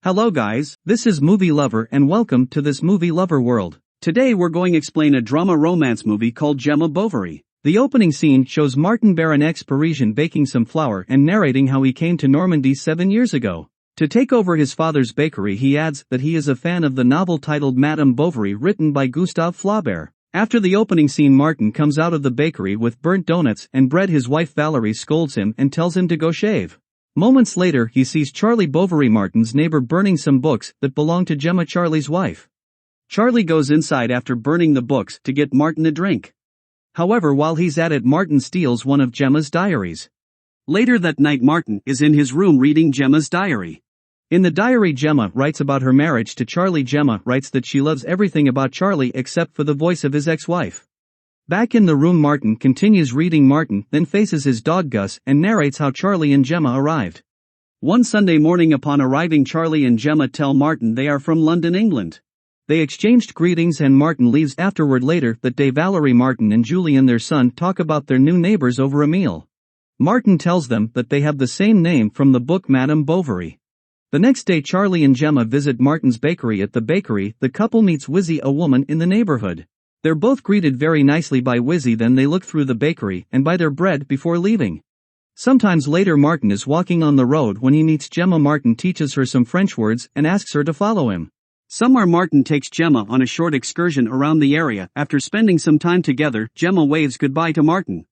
Hello guys, this is Movie Lover and welcome to this Movie Lover world. Today we're going to explain a drama romance movie called Gemma Bovary. The opening scene shows Martin Baron ex-Parisian baking some flour and narrating how he came to Normandy 7 years ago. To take over his father's bakery, he adds that he is a fan of the novel titled Madame Bovary written by Gustave Flaubert. After the opening scene, Martin comes out of the bakery with burnt donuts and bread. His wife Valerie scolds him and tells him to go shave. Moments later, he sees Charlie Bovary, Martin's neighbor, burning some books that belong to Gemma, Charlie's wife. Charlie goes inside after burning the books to get Martin a drink. However, while he's at it, Martin steals one of Gemma's diaries. Later that night, Martin is in his room reading Gemma's diary. In the diary, Gemma writes about her marriage to Charlie. Gemma writes that she loves everything about Charlie except for the voice of his ex-wife. Back in the room, Martin continues reading. Martin then faces his dog Gus and narrates how Charlie and Gemma arrived. One Sunday morning, upon arriving, Charlie and Gemma tell Martin they are from London, England. They exchanged greetings and Martin leaves. Afterward, later that day, Valerie, Martin and Julian, their son, talk about their new neighbors over a meal. Martin tells them that they have the same name from the book Madame Bovary. The next day, Charlie and Gemma visit Martin's bakery. At the bakery, the couple meets Wizzy, a woman in the neighborhood. They're both greeted very nicely by Wizzy. Then they look through the bakery and buy their bread before leaving. Sometimes later, Martin is walking on the road when he meets Gemma. Martin teaches her some French words and asks her to follow him. Somewhere, Martin takes Gemma on a short excursion around the area. After spending some time together, Gemma waves goodbye to Martin.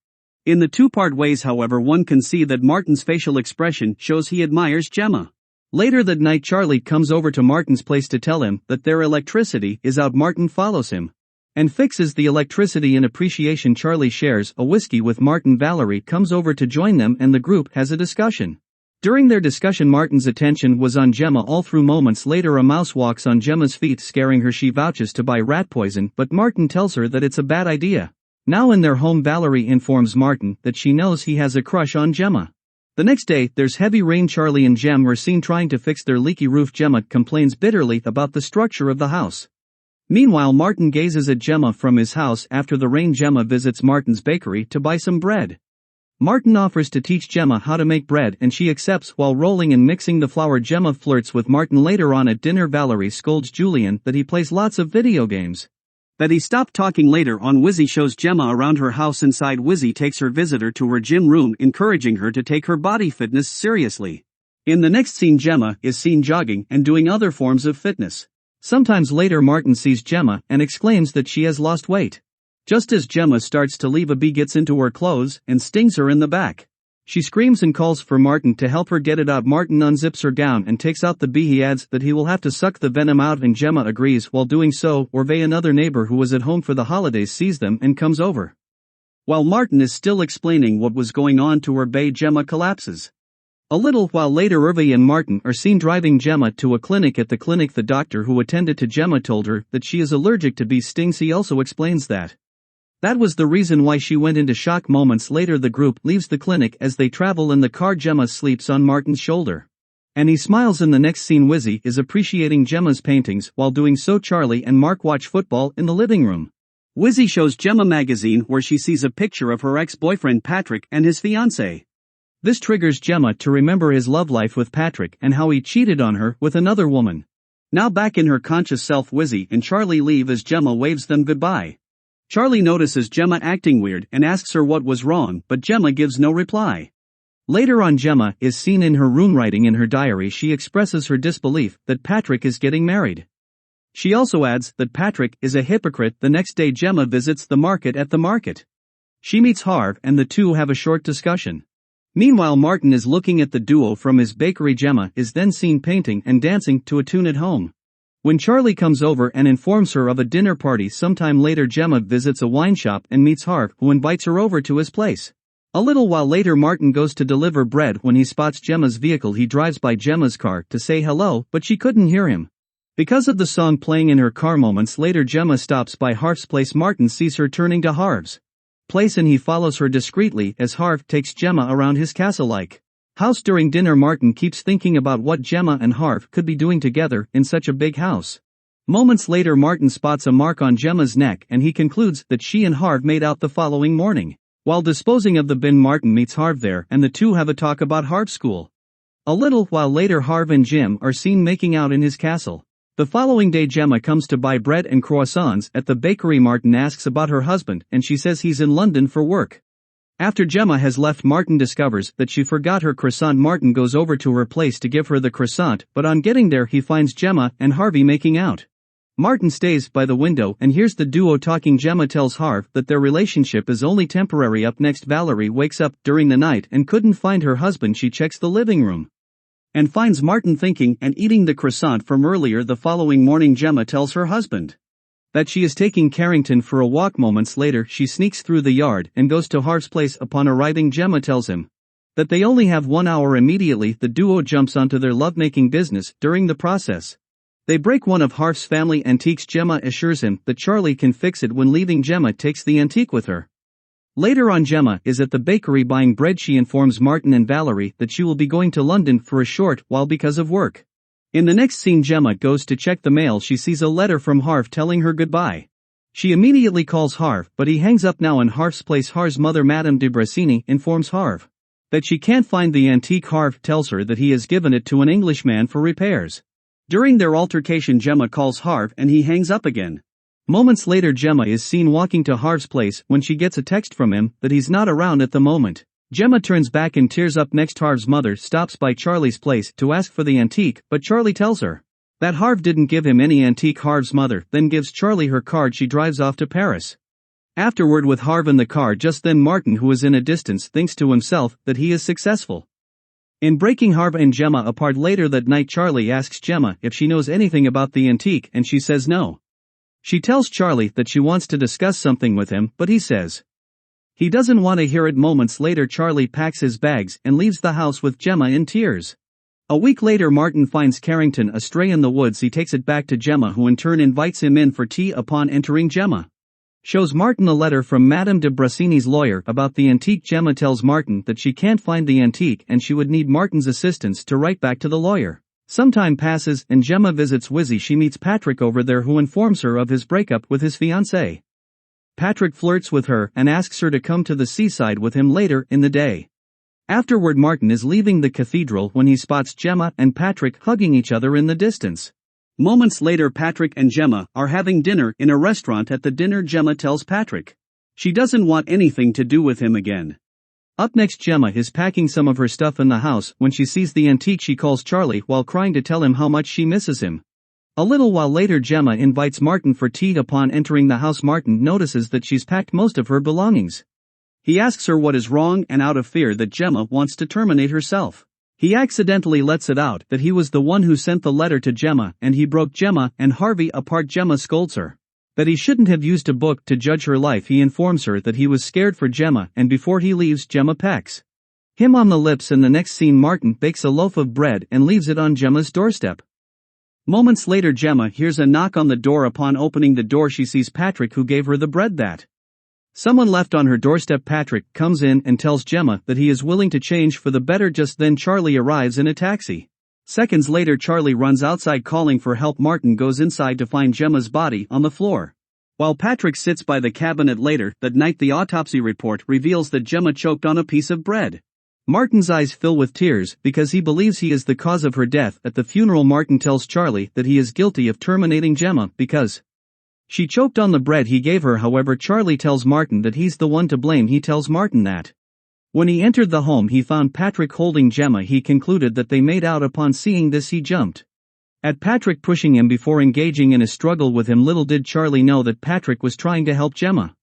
In the two-part ways, however, one can see that Martin's facial expression shows he admires Gemma. Later that night, Charlie comes over to Martin's place to tell him that their electricity is out. Martin follows him and fixes the electricity. In appreciation, Charlie shares a whiskey with Martin. Valerie comes over to join them and the group has a discussion. During their discussion, Martin's attention was on Gemma all through. Moments later, a mouse walks on Gemma's feet, scaring her. She vouches to buy rat poison, but Martin tells her that it's a bad idea. Now in their home, Valerie informs Martin that she knows he has a crush on Gemma. The next day, there's heavy rain. Charlie and Gemma are seen trying to fix their leaky roof. Gemma complains bitterly about the structure of the house. Meanwhile, Martin gazes at Gemma from his house. After the rain, Gemma visits Martin's bakery to buy some bread. Martin offers to teach Gemma how to make bread and she accepts. While rolling and mixing the flour, Gemma flirts with Martin. Later on at dinner, Valerie scolds Julian that he plays lots of video games. That he stopped talking. Later on, Wizzy shows Gemma around her house. Inside, Wizzy takes her visitor to her gym room, encouraging her to take her body fitness seriously. In the next scene, Gemma is seen jogging and doing other forms of fitness. Sometimes later, Martin sees Gemma and exclaims that she has lost weight. Just as Gemma starts to leave, a bee gets into her clothes and stings her in the back. She screams and calls for Martin to help her get it out. Martin unzips her gown and takes out the bee. He adds that he will have to suck the venom out and Gemma agrees. While doing so, Orvay, another neighbor who was at home for the holidays, sees them and comes over. While Martin is still explaining what was going on to Orvay, Gemma collapses. A little while later, Orvay and Martin are seen driving Gemma to a clinic. At the clinic, the doctor who attended to Gemma told her that she is allergic to bee stings. He also explains that was the reason why she went into shock. Moments later, the group leaves the clinic. As they travel in the car, Gemma sleeps on Martin's shoulder and he smiles. In the next scene, Wizzy is appreciating Gemma's paintings. While doing so, Charlie and Mark watch football in the living room. Wizzy shows Gemma magazine where she sees a picture of her ex-boyfriend Patrick and his fiancée. This triggers Gemma to remember his love life with Patrick and how he cheated on her with another woman. Now back in her conscious self, Wizzy and Charlie leave as Gemma waves them goodbye. Charlie notices Gemma acting weird and asks her what was wrong, but Gemma gives no reply. Later on, Gemma is seen in her room writing in her diary. She expresses her disbelief that Patrick is getting married. She also adds that Patrick is a hypocrite. The next day, Gemma visits the market. At the market, she meets Harv and the two have a short discussion. Meanwhile, Martin is looking at the duo from his bakery. Gemma is then seen painting and dancing to a tune at home. When Charlie comes over and informs her of a dinner party sometime later, Gemma visits a wine shop and meets Harv, who invites her over to his place. A little while later, Martin goes to deliver bread when he spots Gemma's vehicle. He drives by Gemma's car to say hello, but she couldn't hear him because of the song playing in her car. Moments later, Gemma stops by Harv's place. Martin sees her turning to Harv's place and he follows her discreetly as Harv takes Gemma around his castle-like house. During dinner, Martin keeps thinking about what Gemma and Harv could be doing together in such a big house. Moments later, Martin spots a mark on Gemma's neck and he concludes that she and Harv made out the following morning. While disposing of the bin, Martin meets Harv there and the two have a talk about Harv's school. A little while later Harv and Jim are seen making out in his castle. The following day Gemma comes to buy bread and croissants at the bakery. Martin asks about her husband and she says he's in London for work. After Gemma has left, Martin discovers that she forgot her croissant. Martin goes over to her place to give her the croissant, but on getting there he finds Gemma and Harvey making out. Martin stays by the window and hears the duo talking. Gemma tells Harv that their relationship is only temporary. Up next, Valerie wakes up during the night and couldn't find her husband. She checks the living room and finds Martin thinking and eating the croissant from earlier. The following morning Gemma tells her husband that she is taking Carrington for a walk. Moments later she sneaks through the yard and goes to Harv's place. Upon arriving, Gemma tells him that they only have 1 hour. Immediately the duo jumps onto their lovemaking business. During the process they break one of Harv's family antiques. Gemma assures him that Charlie can fix it. When leaving, Gemma takes the antique with her. Later on, Gemma is at the bakery buying bread. She informs Martin and Valerie that she will be going to London for a short while because of work. In the next scene, Gemma goes to check the mail. She sees a letter from Harv telling her goodbye. She immediately calls Harv, but he hangs up. Now in Harv's place, Harv's mother, Madame de Brassini, informs Harv that she can't find the antique. Harv tells her that he has given it to an Englishman for repairs. During their altercation, Gemma calls Harv and he hangs up again. Moments later, Gemma is seen walking to Harv's place when she gets a text from him that he's not around at the moment. Gemma turns back and tears up. Next, Harv's mother stops by Charlie's place to ask for the antique, but Charlie tells her that Harv didn't give him any antique. Harv's mother then gives Charlie her card. She drives off to Paris. Afterward, with Harv in the car, just then Martin, who is in a distance, thinks to himself that he is successful in breaking Harv and Gemma apart. Later that night, Charlie asks Gemma if she knows anything about the antique and she says no. She tells Charlie that she wants to discuss something with him, but he says he doesn't want to hear it. Moments later, Charlie packs his bags and leaves the house with Gemma in tears. A week later, Martin finds Carrington astray in the woods. He takes it back to Gemma, who in turn invites him in for tea. Upon entering, Gemma shows Martin a letter from Madame de Brassini's lawyer about the antique. Gemma tells Martin that she can't find the antique and she would need Martin's assistance to write back to the lawyer. Some time passes and Gemma visits Wizzy. She meets Patrick over there, who informs her of his breakup with his fiancée. Patrick flirts with her and asks her to come to the seaside with him later in the day. Afterward, Martin is leaving the cathedral when he spots Gemma and Patrick hugging each other in the distance. Moments later, Patrick and Gemma are having dinner in a restaurant. At the dinner, Gemma tells Patrick she doesn't want anything to do with him again. Up next, Gemma is packing some of her stuff in the house when she sees the antique. She calls Charlie while crying to tell him how much she misses him. A little while later, Gemma invites Martin for tea. Upon entering the house, Martin notices that she's packed most of her belongings. He asks her what is wrong, and out of fear that Gemma wants to terminate herself, he accidentally lets it out that he was the one who sent the letter to Gemma and he broke Gemma and Harvey apart. Gemma scolds her that he shouldn't have used a book to judge her life. He informs her that he was scared for Gemma, and before he leaves, Gemma pecks him on the lips. In the next scene, Martin bakes a loaf of bread and leaves it on Gemma's doorstep. Moments later, Gemma hears a knock on the door. Upon opening the door, she sees Patrick, who gave her the bread that someone left on her doorstep. Patrick comes in and tells Gemma that he is willing to change for the better. Just then, Charlie arrives in a taxi. Seconds later, Charlie runs outside calling for help. Martin goes inside to find Gemma's body on the floor, while Patrick sits by the cabinet. Later that night, the autopsy report reveals that Gemma choked on a piece of bread. Martin's eyes fill with tears because he believes he is the cause of her death. At the funeral, Martin tells Charlie that he is guilty of terminating Gemma because she choked on the bread he gave her. However, Charlie tells Martin that he's the one to blame. He tells Martin that when he entered the home, he found Patrick holding Gemma. He concluded that they made out. Upon seeing this, he jumped at Patrick, pushing him before engaging in a struggle with him. Little did Charlie know that Patrick was trying to help Gemma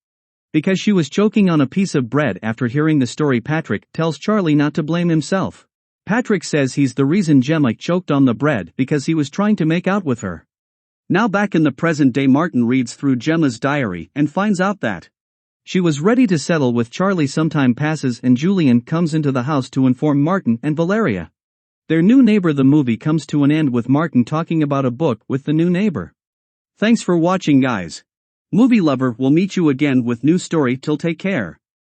because she was choking on a piece of bread. After hearing the story, Patrick tells Charlie not to blame himself. Patrick says he's the reason Gemma choked on the bread because he was trying to make out with her. Now back in the present day, Martin reads through Gemma's diary and finds out that she was ready to settle with Charlie. Some time passes and Julian comes into the house to inform Martin and Valeria their new neighbor. The movie comes to an end with Martin talking about a book with the new neighbor. Thanks for watching, guys. Movie Lover will meet you again with new story. Till take care.